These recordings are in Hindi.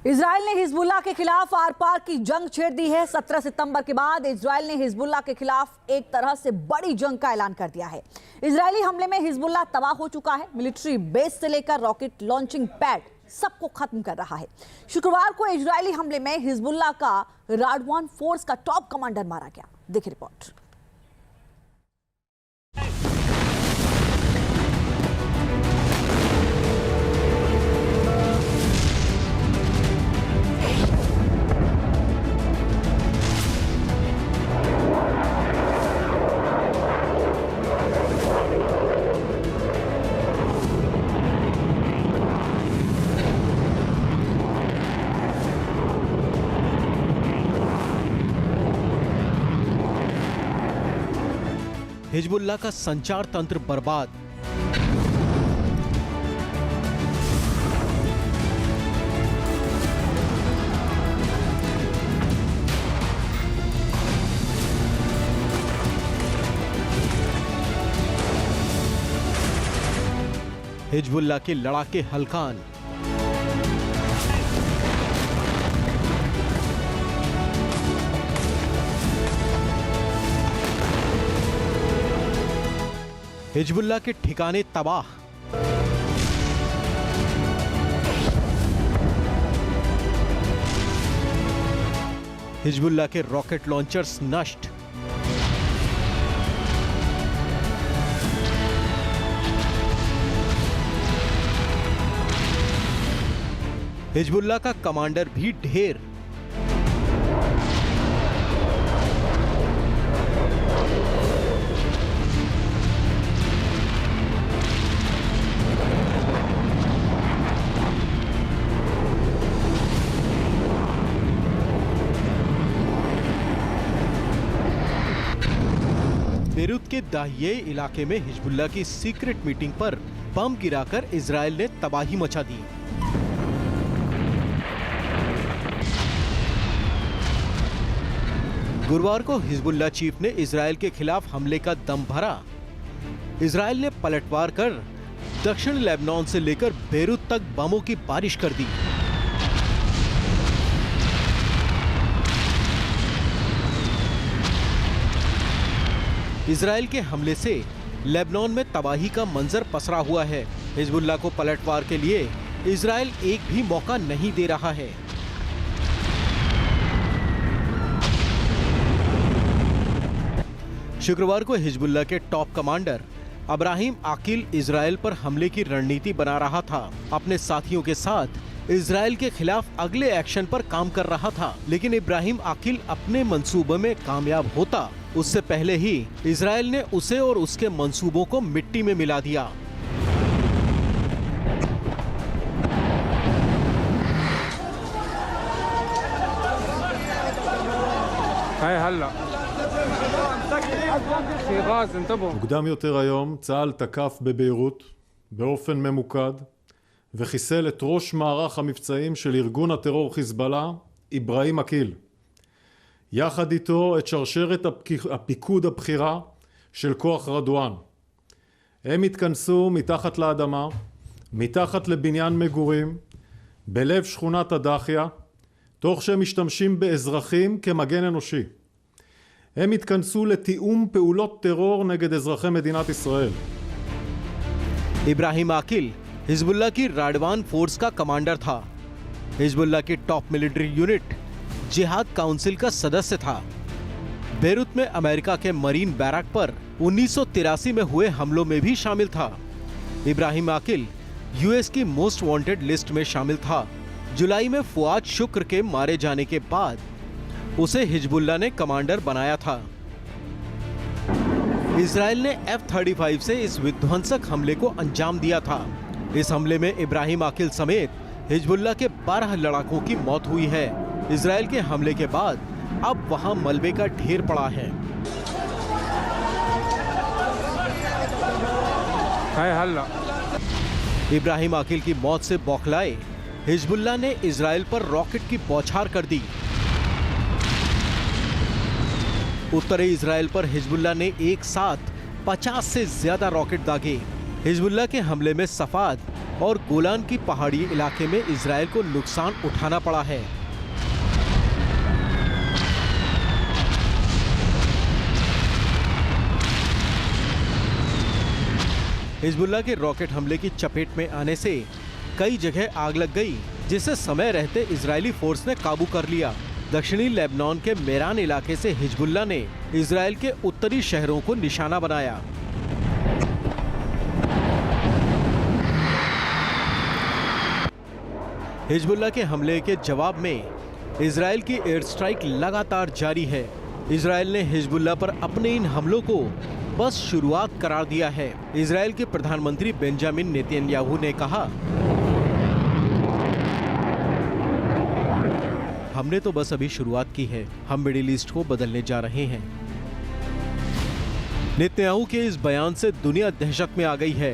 इजराइल ने हिजबुल्लाह के खिलाफ आर पार की जंग छेड़ दी है। 17 सितंबर के बाद इजराइल ने हिजबुल्लाह के खिलाफ एक तरह से बड़ी जंग का ऐलान कर दिया है। इजरायली हमले में हिजबुल्लाह तबाह हो चुका है। मिलिट्री बेस से लेकर रॉकेट लॉन्चिंग पैड सबको खत्म कर रहा है। शुक्रवार को इजरायली हमले में हिजबुल्लाह का राडवान फोर्स का टॉप कमांडर मारा गया। देखिए रिपोर्ट। हिजबुल्लाह का संचार तंत्र बर्बाद। हिजबुल्लाह के लड़ाके हल्कान। हिजबुल्लाह के ठिकाने तबाह। हिजबुल्लाह के रॉकेट लॉन्चर्स नष्ट। हिजबुल्लाह का कमांडर भी ढेर। बेरूत के दाहिए इलाके में हिजबुल्लाह की सीक्रेट मीटिंग पर बम गिराकर इजराइल ने तबाही मचा दी। गुरुवार को हिजबुल्लाह चीफ ने इजराइल के खिलाफ हमले का दम भरा। इजराइल ने पलटवार कर दक्षिण लेबनान से लेकर बेरूत तक बमों की बारिश कर दी। इजराइल के हमले से लेबनान में तबाही का मंजर पसरा हुआ है। हिजबुल्लाह को पलटवार के लिए इजराइल एक भी मौका नहीं दे रहा है। शुक्रवार को हिजबुल्लाह के टॉप कमांडर इब्राहिम आकिल इजराइल पर हमले की रणनीति बना रहा था। अपने साथियों के साथ इजराइल के खिलाफ अगले एक्शन पर काम कर रहा था, लेकिन इब्राहिम आकिल अपने मंसूबे में कामयाब होता उससे पहले ही इजराइल ने उसे और उसके मंसूबों को मिट्टी में मिला दिया। מוקדם יותר היום צה"ל תקף בביירות באופן ממוקד וחיסל את ראש מערך המבצעים של ארגון הטרור חיזבאללה, איברהים עקיל. יחד איתו את שרשרת הפיקוד הבכירה של כוח רדואן. הם התכנסו מתחת לאדמה, מתחת לבניין מגורים, בלב שכונת הדחיה, תוך שהם משתמשים באזרחים כמגן אנושי. הם התכנסו לתיאום פעולות טרור נגד אזרחי מדינת ישראל. इब्राहिम आकिल हिजबुल्लाह की राडवान फोर्स का कमांडर था। हिजबुल्लाह की टॉप मिलिट्री यूनिट जिहाद काउंसिल का सदस्य था। बेरूत में अमेरिका के मरीन बैरक पर 1983 में हुए हमलों में भी शामिल था। इब्राहिम आकिल यूएस की मोस्ट वांटेड लिस्ट में शामिल था। जुलाई में फुआद शुक्र के मारे जाने के बाद उसे हिजबुल्लाह ने कमांडर बनाया था। इजराइल ने F-35 से इस विध्वंसक हमले को अंजाम दिया था। इस हमले में इब्राहिम आकिल समेत हिजबुल्लाह के 12 लड़ाकों की मौत हुई है। इजराइल के हमले के बाद अब वहां मलबे का ढेर पड़ा है। इब्राहिम आकिल की मौत से बौखलाए हिजबुल्लाह ने इजराइल पर रॉकेट की बौछार कर दी। उत्तरी इजराइल पर हिजबुल्लाह ने एक साथ 50 से ज्यादा रॉकेट दागे। हिजबुल्लाह के हमले में सफाद और गोलान की पहाड़ी इलाके में इजरायल को नुकसान उठाना पड़ा है। हिजबुल्लाह के रॉकेट हमले की चपेट में आने से कई जगह आग लग गई, जिसे समय रहते इजरायली फोर्स ने काबू कर लिया। दक्षिणी लेबनान के मेरान इलाके से हिजबुल्लाह ने इजरायल के उत्तरी शहरों को निशाना बनाया। हिजबुल्लाह के हमले के जवाब में इजरायल की एयर स्ट्राइक लगातार जारी है। इजरायल ने हिजबुल्लाह पर अपने इन हमलों को बस शुरुआत करार दिया है। इजरायल के प्रधानमंत्री बेंजामिन नेतन्याहू ने कहा, हमने तो बस अभी शुरुआत की है, हम मिडिल ईस्ट को बदलने जा रहे हैं। नेतन्याहू के इस बयान से दुनिया दहशत में आ गई है।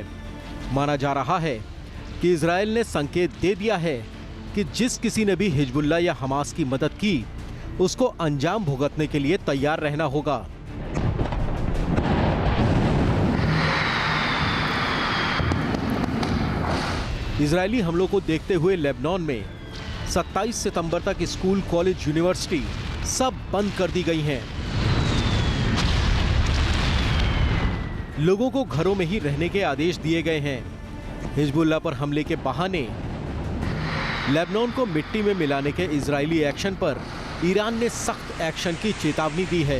माना जा रहा है कि इजरायल ने संकेत दे दिया है कि जिस किसी ने भी हिजबुल्लाह या हमास की मदद की, उसको अंजाम भुगतने के लिए तैयार रहना होगा। इजरायली हमलों को देखते हुए लेबनान में 27 सितंबर तक स्कूल, कॉलेज, यूनिवर्सिटी सब बंद कर दी गई हैं। लोगों को घरों में ही रहने के आदेश दिए गए हैं। हिजबुल्लाह पर हमले के बहाने लेबनान को मिट्टी में मिलाने के इजरायली एक्शन पर ईरान ने सख्त एक्शन की चेतावनी दी है।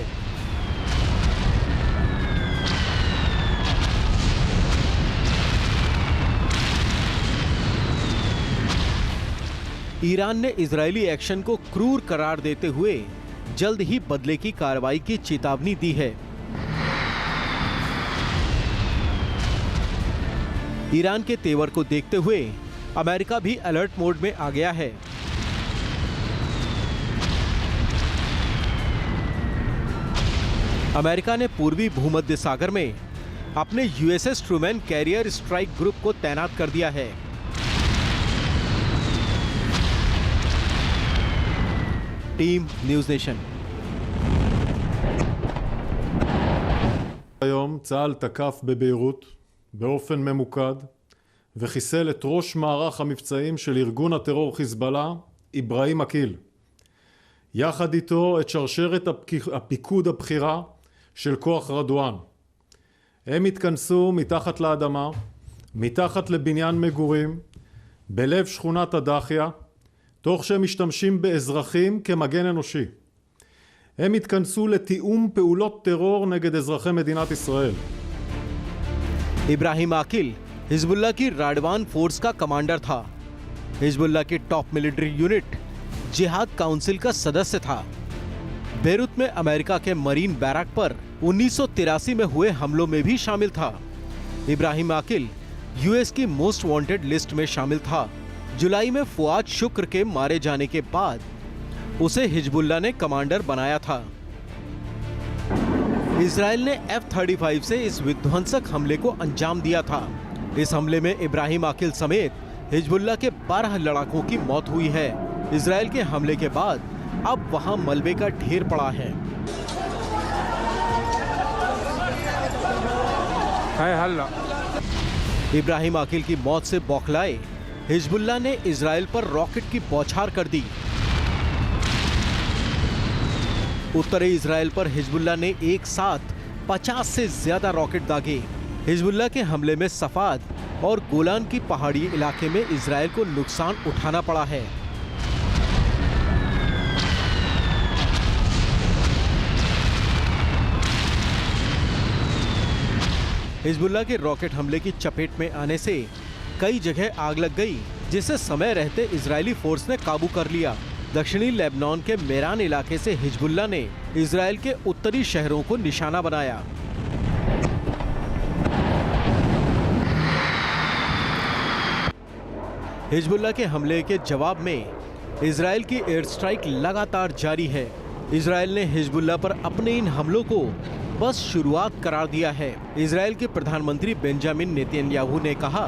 ईरान ने इजरायली एक्शन को क्रूर करार देते हुए जल्द ही बदले की कार्रवाई की चेतावनी दी है। ईरान के तेवर को देखते हुए अमेरिका भी अलर्ट मोड में आ गया है। अमेरिका ने पूर्वी भूमध्य सागर में अपने USS Truman carrier strike group को तैनात कर दिया है। Team News Nation. היום צה"ל תקף בביירות באופן ממוקד וחיסל את ראש מערך המבצעים של ארגון הטרור חיזבאללה, איברהים עקיל. יחד איתו את שרשרת הפיקוד הבכירה של כוח רדואן. הם התכנסו מתחת לאדמה, מתחת לבניין מגורים, בלב שכונת הדחיה, תוך שהם משתמשים באזרחים כמגן אנושי. הם התכנסו לתיאום פעולות טרור נגד אזרחי מדינת ישראל. इब्राहिम आकिल हिजबुल्लाह की राडवान फोर्स का कमांडर था। हिजबुल्लाह की टॉप मिलिट्री यूनिट जिहाद काउंसिल का सदस्य था। बेरूत में अमेरिका के मरीन बैरक पर 1983 में हुए हमलों में भी शामिल था। इब्राहिम आकिल यूएस की मोस्ट वांटेड लिस्ट में शामिल था। जुलाई में फुआद शुक्र के मारे जाने के बाद उसे हिजबुल्लाह ने कमांडर बनाया था। इजरायल ने F-35 से इस विध्वंसक हमले को अंजाम दिया था। इस हमले में इब्राहिम आकिल समेत हिजबुल्लाह के 12 लड़ाकों की मौत हुई है। इजरायल के हमले के बाद अब वहां मलबे का ढेर पड़ा है। इब्राहिम आकिल की मौत से बौखलाए हिजबुल्लाह ने इजरायल पर रॉकेट की बौछार कर दी। उत्तरी इजरायल पर हिजबुल्लाह ने एक साथ 50 से ज्यादा रॉकेट दागे। हिजबुल्लाह के हमले में सफाद और गोलान की पहाड़ी इलाके में इजरायल को नुकसान उठाना पड़ा है। हिजबुल्लाह के रॉकेट हमले की चपेट में आने से कई जगह आग लग गई, जिसे समय रहते इजरायली फोर्स ने काबू कर लिया। दक्षिणी लेबनान के मेरान इलाके से हिजबुल्लाह ने इजरायल के उत्तरी शहरों को निशाना बनाया। हिजबुल्लाह के हमले के जवाब में इजरायल की एयर स्ट्राइक लगातार जारी है। इजरायल ने हिजबुल्लाह पर अपने इन हमलों को बस शुरुआत करार दिया है। इजरायल के प्रधानमंत्री बेंजामिन नेतन्याहू ने कहा,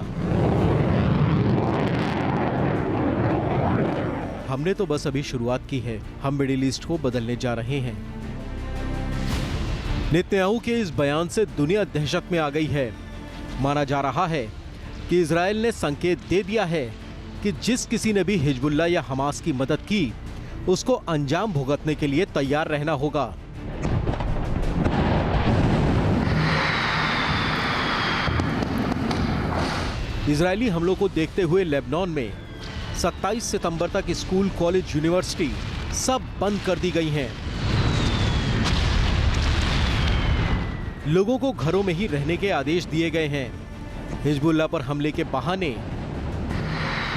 हमने तो बस अभी शुरुआत की है, हम मिडिल ईस्ट को बदलने जा रहे हैं। नेतन्याहू के इस बयान से दुनिया दहशत में आ गई है। माना जा रहा है कि इजराइल ने संकेत दे दिया है कि जिस किसी ने भी हिजबुल्लाह या हमास की मदद की उसको अंजाम भुगतने के लिए तैयार रहना होगा। इजरायली हमलों को देखते हुए लेबनान में 27 सितंबर तक स्कूल, कॉलेज, यूनिवर्सिटी सब बंद कर दी गई हैं। लोगों को घरों में ही रहने के आदेश दिए गए हैं। हिजबुल्लाह पर हमले के बहाने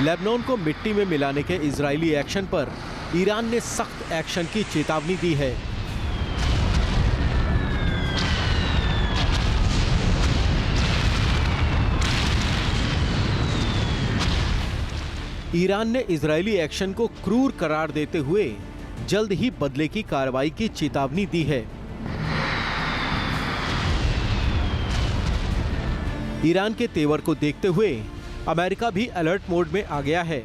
लेबनान को मिट्टी में मिलाने के इजरायली एक्शन पर ईरान ने सख्त एक्शन की चेतावनी दी है। ईरान ने इजरायली एक्शन को क्रूर करार देते हुए जल्द ही बदले की कार्रवाई की चेतावनी दी है। ईरान के तेवर को देखते हुए अमेरिका भी अलर्ट मोड में आ गया है।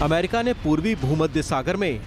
अमेरिका ने पूर्वी भूमध्य सागर में